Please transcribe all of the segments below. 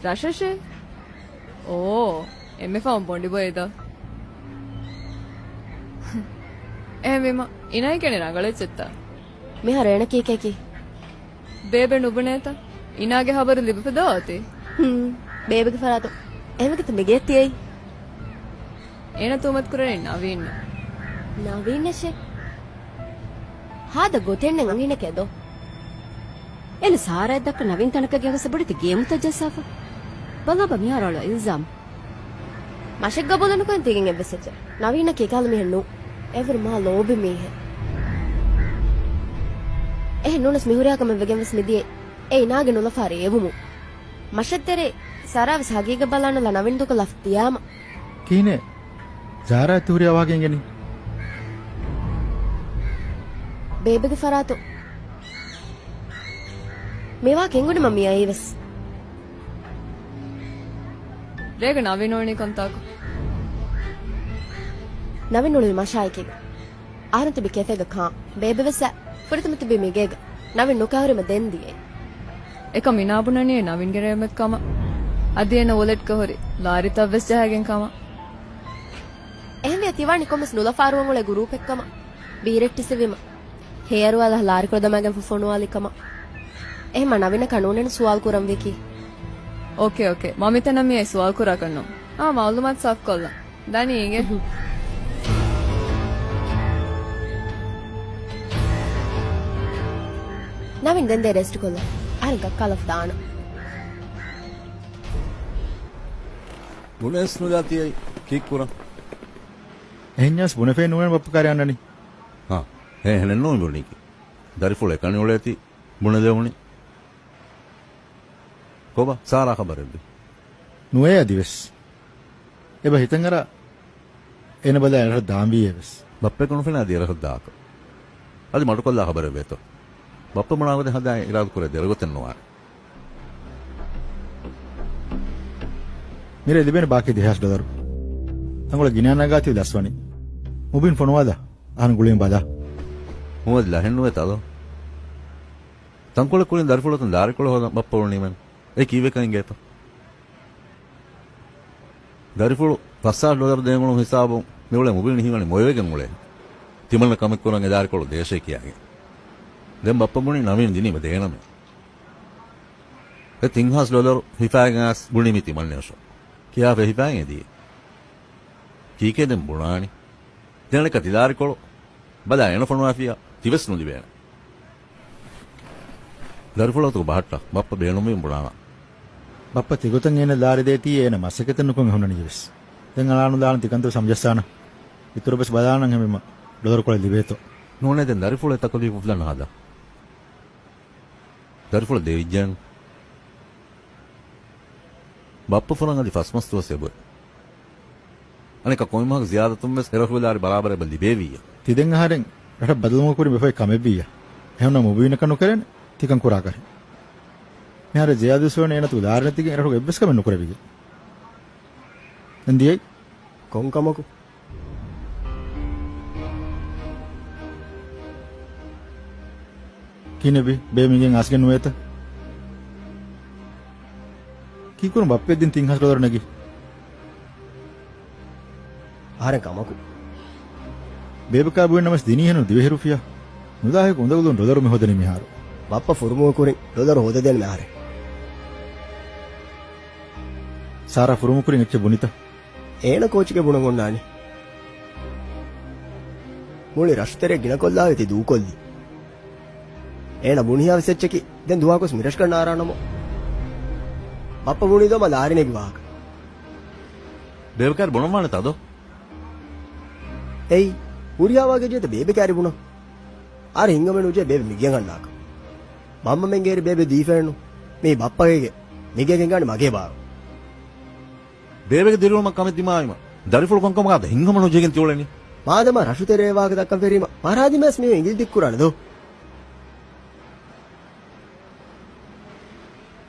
රශෂේ ඕ එමෙ from පොඩි බොයිද එහෙමම ඉනයි කෙනේ රංගලෙච්චත්ත මෙහා රේණ කීකේකි බේබේ නුබනේත ඉනාගේ හබර ලිබපදාති බේබගේ ෆරාතෝ එහෙමකත මෙගේ තියයි එන තුමත් කරේ නවීන් නවීනෂේ ಹಾದ ಗೊತ್ತೇಣ್ಣ ಅಂಗಿನ ಕೆದೋ ಏನು ಸಾರ ಇದ್ದಕ್ಕ ನವೀನ್ ತನಕಗೆ ಹೊಸ ಬಿಡುತ್ತೆ ಗೇಮ್ ತಜ್ಜಸಾಫ ಬಂಗ ಬಮಿಯಾರಳ ಇಲ್ಜಾಮ್ ಮಶಗ್ಗ ಬೋಲನು ಕಂತಿಗೆ ಎಬ್ಬಸೆಚ್ಚ ನವೀನ ಕೇಕಾಲ ಮಿಹಣ್ಣು ಎವರ್ ಮಾ ಲೋಬಿ ಮೀಹೆ ನುಣಸ್ ಮಿಹುರಿಯಾಕ ಮೆವೆಗೆಂವಸ್ ಮಿದಿಯೆ ಇನಾಗೆ ನುಲ ಫಾರೆ ಎವುಮು ಮಶತ್ತೆರೆ ಸಾರಾವಸ್ ಹಗೀಗ ಬಲಾನಲ Naveen ದುಕ ಲಫ್ತಿಯಾಮ ಕೀನೆ ಜಾರಾ Turia ವಾಗೆಂಗೆನಿ ಬೇಬೆಗೆ ಫರಾತು Mewa ಕೆಂಗುಡಿ mummy ಐವಸ್ ರೇಗ ನವೀನೋಣಿ ಕಂತಾಕು ನವೀನೋಳಿ ಮಶಾಯಿಕೆಗೆ ಆರಂತ B ಕೆಫೆಗ ಖಾಂ ಬೇಬೆವೆಸ ಫುರಿತಮತಿ B ಮಿಗೆಗ Naveen ನುಕಾವರಿಮ ದೆಂದಿಯೆ එක මිනාබුණනේ නවින් ගෙරෙමෙක්කම අදියන ඔලෙට් කහොරි ලාරි තවස් ජහගෙන් කම එහෙම තිවානි කොමස් නුලෆාරුවන් වල ගෲප් එක්කම බීරෙට්ටිසෙවිම ಹೇರು ಅಲ್ಲ ಲಾರಿ ಕೊದ ಮಗನ್ ಫೋನು ಅಲಿಕಮ එහෙම නවින කණුනෙන් සුවල් කුරම් වෙකි ಓಕೆ ಮಮಿತ ನಮ್ಮೆ ಸುವಾಲ್ ಕುರಾ ಕಣ್ಣು ಮಾಲೂಮಾತ್ ಸಾಫ್ ಕೊಲ್ಲ ದಾನಿ ಹಿಂಗೆ ನವಿನ್ ದಂದೆ ರೆಸ್ಟ್ ಕೊಲ್ಲ ಅರಂಗ ಕಲಫ್ ದಾಣ බුණස් නුදාතියයි කීක් කුරා එහෙන්යස් බුණෆේ නුවෙන් බප්පු කාර්යයන්නනි හා එහෙනෙන් නෝ බුණිකි දරිෆුල එකණි වල ඇති බුණ දෙවුනි කොබ සාරා ખબරෙද්ද නුවේ අදිවස් එබ හිතන් අර එන බල අර දාම්බියවස් බප්පේ කොන ෆෙනා දියර හදාක අද මඩ කොල්ලා ખબර වෙතෝ බප්ප මොනවද හදා ඉරාද කුරේ දරගොතන් නෝ मेरे दिबेन बाकी $10 अंगुල गिनानागाති දස්වනි මුබින් ෆොනවාද අහන ගුලින් බදා මොකද ලහෙන්නුවේ තද තංකොල කුලින් දරිෆුලතන් දාරිකොල හොද බප්පෝණි මන් ඒ කීවෙකන් ගේත දරිෆුල $5 දෙමුණු හිසාබු මෙවල මුබින් හිවනි මොයවෙගෙන් මුලේ තිමල්න කමක් කරන් දාරිකොල දේශේ කියාගේ දැන් බප්පමුණි නවීන දිනීම දේනම ඒ $300 හිෆාගස් බුණිමි තිමල්නේෂෝ කියා වෙහිපාංගේදී කීකේදම් බුණානි දැනක තිදාරිකොල බදා එන ෆොනවාෆියා තිවස් නුලිබේන දරිෆුලතු බහට්ට බප්ප බේනුමින් බුණාවා බප්ප තිගොතන් එන දාරි දෙටි එන මසකතන කොන් හොනනි ජිවස් දැන් අලානු දාන තිකන්ත සම්ජස්සාන ඉතුරු බස් බදානන් හැමෙම ඩොලර් කොල ලිබේතෝ නෝනේ දැන් දරිෆුල තකලි පුෆලන හදා දරිෆුල දෙවිජන් බප්ප ෆොරන් අදි ෆස්මස්තුව සෙබුව අනික කොයිමහක් ziyadatun mes erofulari barabar baldi beviya තිදෙන් ආහාරෙන් රට බදලුම කුරි මෙෆයි කමෙබ්බිය එහෙනම් මොබින කනු කරන තිකන් කුරා කර මෙහර ziyadusuwen එනතු දාරණතික රට එබ්බස් කම නුකරවිග නන්දියි කොන්කමකු කිනෙබි බේමිගෙන් අස්ගෙන නුවේත කීකුරු බප්පෙද්දින් $300 නැගි ආරෙන් කමකු බේබකා බුවෙන් නමස් දිනීහනු දිවෙහිරුෆියා නුදාහෙක උඳගුදුන් ඩොලර් මෙ හොදනි මිහාරු බප්ප ෆුරුමුව කුරින් ඩොලර් හොද දෙන්න ආරෙ ಸಾರಾ ಫುರುಮು ಕುರಿ ಎಚ್ಚ ಬುನಿತ ಏನ ಕೋಚಿಗೆ ಬುಣಗೊಂಡಾನಿ ಮೂಳಿ ರಷ್ಟೆರೆ ಗಿಣಕೊಲ್ಲಾವೆತಿ ದೂಕೊಲ್ಲಿ ಏನ ಬುಣಿಯಾವ ಸೆಚ್ಚಕಿ ದೆನ್ ದುವಾಕೊಸ್ ಮಿರಶ್ ಕಣ್ಣ ಆರಾಣಮೋ ಬಪ್ಪ ಬುಣಿದೋ ಮ ಲಾರಿನೆಗಿ ವಾಹಕ ಬೇಬಕಾರ್ ಬುಣಮಾನೆ ತದೋ ಏಯ್ ಉರಿಯಾವಾಗೆ ಜೇತ ಬೇಬೆಕಾರಿ ಬುಣ ಆರೆ ಹಿಂಗಮೆನು ಜೆ ಬೇಬೆ ಮಿಗೆ ಗಣ್ಣಾಕ ಮಮ್ಮ ಮೆಂಗೇರಿ ಬೇಬೆ ದೀಫೆಣ್ಣು ಮೀ ಬಪ್ಪಗೆಗೆ ಮಿಗೆಗೆ ಗಾಣಿ ಮಗೆ ಬಾರು ಬೇಬೆಗೆ ದಿರುಮ ಕಮೆ ದಿಮಾಯಿಮ ದರಿಫುಳು ಕೊಂಕಮ ಗಾದ ಹಿಂಗಮನು ಜೇಗೆನ್ ತಿಯೋಳೆನಿ ಮಾದಮ ರಶುತೆರೆ ವಾಗ ದಕ್ಕಂ ಫೆರಿಮ ಮಹಾರಾಜಿ ಮೇಸ್ ಮೀ ಇಂಗಿಲ್ ದಿಕ್ಕುರಾಣದು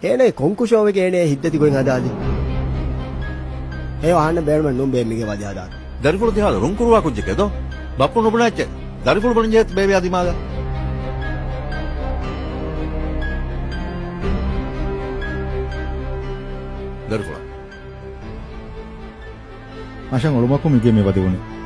ಏನೇ ಕೊಂಕುಶೋವೆಗೆ ಏನೇ ಹಿದ್ದತಿ ಗೋಯಿಂ ಹದಾದಿ ಏ ವಾಹನ ಬೇಡಮ ನುಂಬೆ ಮಿಗೆ ವಾದಿ ಹದಾದ ದರಿಫುಳು ತಿಹಾದ ರುಂಕುರುವಾ ಕುಜ್ಜೆಕೆದೋ ಬಪ್ಪು ನುಬುಣಾಚೆ ದರಿಫುಳು ಬಣಿಜೇತ್ ಬೇಬೆ ಆದಿಮಾಗ දරුවා මාෂන් ඔලොමකු මිගේ මේ වදෙවුනේ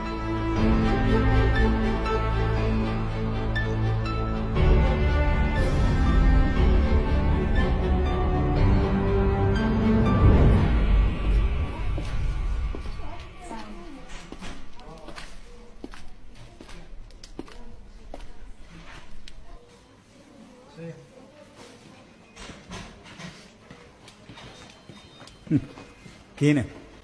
කියන